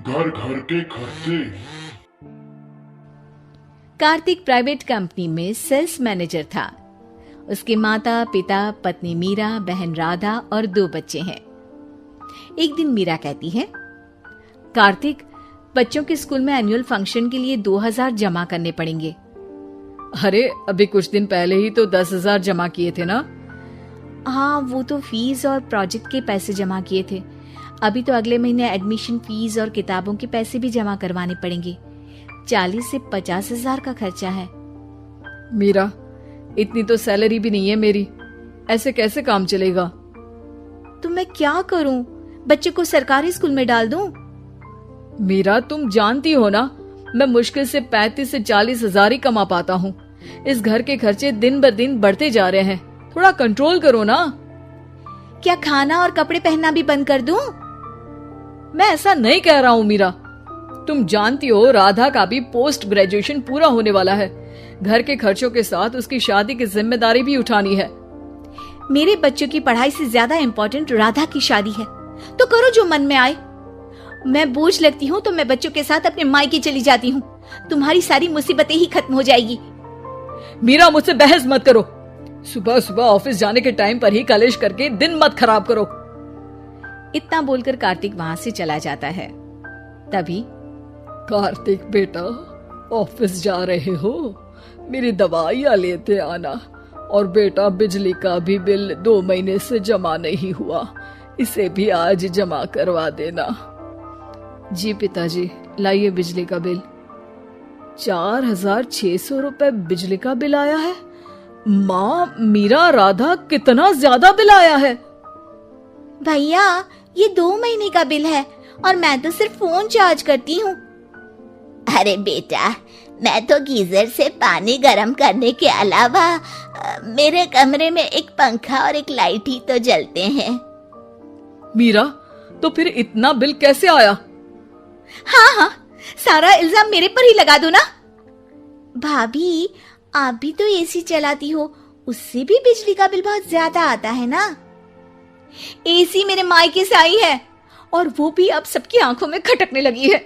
घर घर के खर्चे। कार्तिक प्राइवेट कंपनी में सेल्स मैनेजर था। उसके माता पिता, पत्नी मीरा, बहन राधा और 2 बच्चे हैं। एक दिन मीरा कहती है, कार्तिक, बच्चों के स्कूल में एनुअल फंक्शन के लिए 2000 जमा करने पड़ेंगे। अरे अभी कुछ दिन पहले ही तो 10,000 जमा किए थे ना। हाँ, वो तो फीस और प्रोजेक्ट के पैसे जमा किए थे। अभी तो अगले महीने एडमिशन फीस और किताबों के पैसे भी जमा करवाने पड़ेंगे। 40 से 50 हजार का खर्चा है। मीरा, इतनी तो सैलरी भी नहीं है मेरी, ऐसे कैसे काम चलेगा? तो मैं क्या करूं? बच्चे को सरकारी स्कूल में डाल दूं? मीरा, तुम जानती हो ना, मैं मुश्किल से 35 से 40 हजार ही कमा पाता हूँ। इस घर के खर्चे दिन ब दिन बढ़ते जा रहे हैं, थोड़ा कंट्रोल करो ना। क्या खाना और कपड़े पहनना भी बंद कर दूं? मैं ऐसा नहीं कह रहा हूँ मीरा। तुम जानती हो राधा का भी पोस्ट ग्रेजुएशन पूरा होने वाला है। घर के खर्चों के साथ उसकी शादी की जिम्मेदारी भी उठानी है। मेरे बच्चों की पढ़ाई से ज्यादा इम्पोर्टेंट राधा की शादी है, तो करो जो मन में आए। मैं बोझ लगती हूँ तो मैं बच्चों के साथ अपने मायके चली जाती हूँ। तुम्हारी सारी मुसीबतें ही खत्म हो जाएगी। मीरा, मुझसे बहस मत करो। सुबह सुबह ऑफिस जाने के टाइम पर ही कलेश करके दिन मत खराब करो। इतना बोलकर कार्तिक वहां से चला जाता है। तभी, कार्तिक बेटा, ऑफिस जा रहे हो? मेरी दवाइयाँ लेते आना। और बेटा, बिजली का भी बिल 2 महीने से जमा नहीं हुआ, इसे भी आज जमा करवा देना। जी पिताजी, लाइए बिजली का बिल। 4600 रुपए बिजली का बिल आया है। माँ, मीरा, राधा, कितना ज्यादा बिल आया है। भैया, ये 2 महीने का बिल है और मैं तो सिर्फ फोन चार्ज करती हूँ। अरे बेटा, मैं तो गीजर से पानी गर्म करने के अलावा मेरे कमरे में एक पंखा और एक लाइट ही तो जलते हैं। मीरा, तो फिर इतना बिल कैसे आया? हाँ, सारा इल्जाम मेरे पर ही लगा दो ना। भाभी, आप भी तो एसी चलाती हो, उससे भी बिजली का बिल बहुत ज्यादा आता है ना। एसी मेरे मायके से आई है और वो भी अब सबकी आंखों में खटकने लगी है।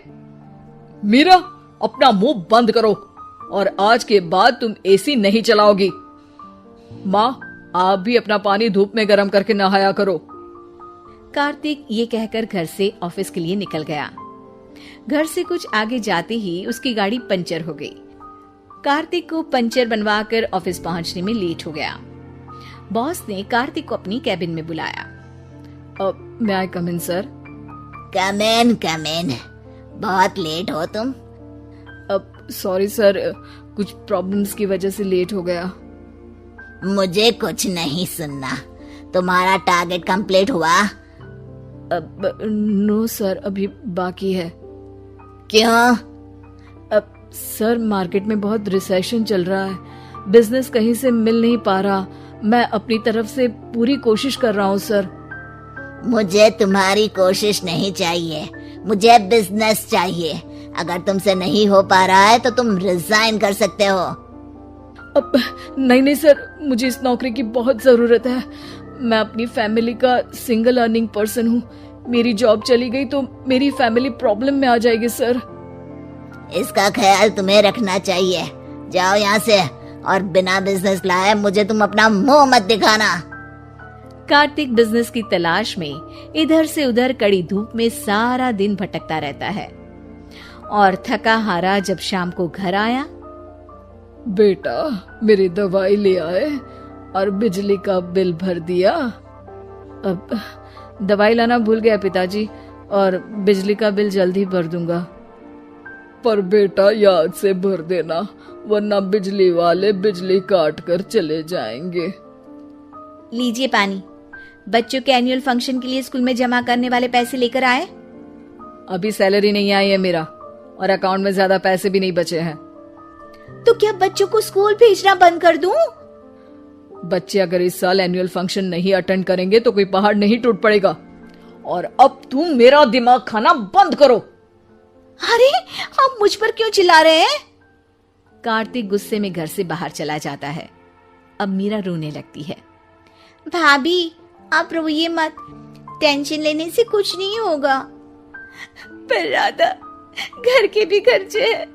मीरा, अपना मुंह बंद करो और आज के बाद तुम एसी नहीं चलाओगी। माँ, आप भी अपना पानी धूप में गर्म करके नहाया करो। कार्तिक ये कहकर घर से ऑफिस के लिए निकल गया। घर से कुछ आगे जाते ही उसकी गाड़ी पंचर हो गई। कार्तिक को पंचर बनवाकर ऑफिस पहुंचने में लेट हो गया। बॉस ने कार्तिक को अपनी कैबिन में बुलाया। may I come in, sir? Come in. बहुत लेट हो तुम। सॉरी सर, कुछ प्रॉब्लम्स की वजह से लेट हो गया। मुझे कुछ नहीं सुनना। तुम्हारा टारगेट कंप्लीट हुआ? नो सर, अभी बाकी है। क्यों? सर, मार्केट में बहुत रिसेशन चल रहा है, बिजनेस कहीं से मिल नहीं पा रहा। मैं अपनी तरफ से पूरी कोशिश कर रहा हूँ सर। मुझे तुम्हारी कोशिश नहीं चाहिए, मुझे बिजनेस चाहिए। अगर तुमसे नहीं हो पा रहा है तो तुम रिजाइन कर सकते हो। अब नहीं सर, मुझे इस नौकरी की बहुत जरूरत है। मैं अपनी फैमिली का सिंगल अर्निंग पर्सन हूँ। मेरी जॉब चली गई तो मेरी फैमिली प्रॉब्लम में आ जाएगी सर। इसका ख्याल तुम्हें रखना चाहिए। जाओ यहाँ से, और बिना बिजनेस लाए मुझे तुम अपना मुंह मत दिखाना। कार्तिक बिजनेस की तलाश में इधर से उधर कड़ी धूप में सारा दिन भटकता रहता है और थका हारा जब शाम को घर आया। बेटा, मेरी दवाई ले आए और बिजली का बिल भर दिया। अब दवाई लाना भूल गया पिताजी, और बिजली का बिल जल्दी भर दूंगा। पर बेटा, याद से भर देना, वरना बिजली वाले बिजली काट कर चले जाएंगे। लीजिए पानी। बच्चों के एनुअल फंक्शन के लिए स्कूल में जमा करने वाले पैसे लेकर आए? अभी सैलरी नहीं आई है मेरा, और अकाउंट में ज्यादा पैसे भी नहीं बचे हैं। तो क्या बच्चों को स्कूल भेजना बंद कर दूं? बच्चे अगर इस साल एनुअल फंक्शन नहीं अटेंड करेंगे तो कोई पहाड़ नहीं टूट पड़ेगा। और अब तुम मेरा दिमाग खाना बंद करो। अरे, आप मुझ पर क्यों चिल्ला रहे हैं? कार्तिक गुस्से में घर से बाहर चला जाता है। अब मीरा रोने लगती है। भाभी, आप रोइए मत, टेंशन लेने से कुछ नहीं होगा। पर राधा, घर के भी खर्चे हैं।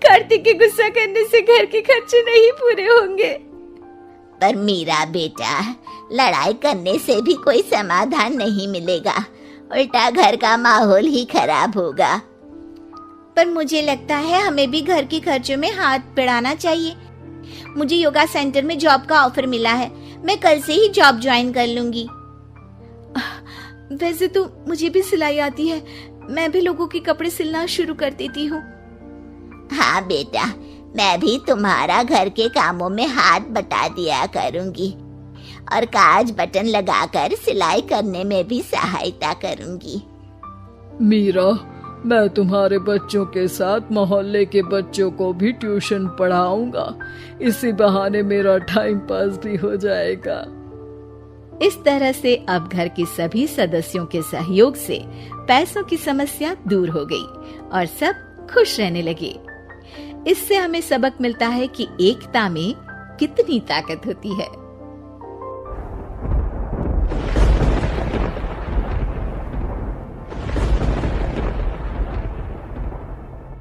कार्तिक के गुस्सा करने से घर के खर्चे नहीं पूरे होंगे। पर मीरा बेटा, लड़ाई करने से भी कोई समाधान नहीं मिलेगा, उल्टा घर का माहौल ही खराब होगा। पर मुझे लगता है हमें भी घर के खर्चों में हाथ बढ़ाना चाहिए। मुझे योगा सेंटर में जॉब का ऑफर मिला है, मैं कल से ही जॉब ज्वाइन कर लूंगी। वैसे तो मुझे भी सिलाई आती है, मैं भी लोगों के कपड़े सिलना शुरू कर देती हूँ। हाँ बेटा, मैं भी तुम्हारा घर के कामों में हाथ बटा दिया करूंगी और काज बटन लगाकर सिलाई करने में भी सहायता करूंगी। मीरा, मैं तुम्हारे बच्चों के साथ मोहल्ले के बच्चों को भी ट्यूशन पढ़ाऊंगा। इसी बहाने मेरा टाइम पास भी हो जाएगा। इस तरह से अब घर के सभी सदस्यों के सहयोग से पैसों की समस्या दूर हो गई और सब खुश रहने लगे। इससे हमें सबक मिलता है कि एकता में कितनी ताकत होती है।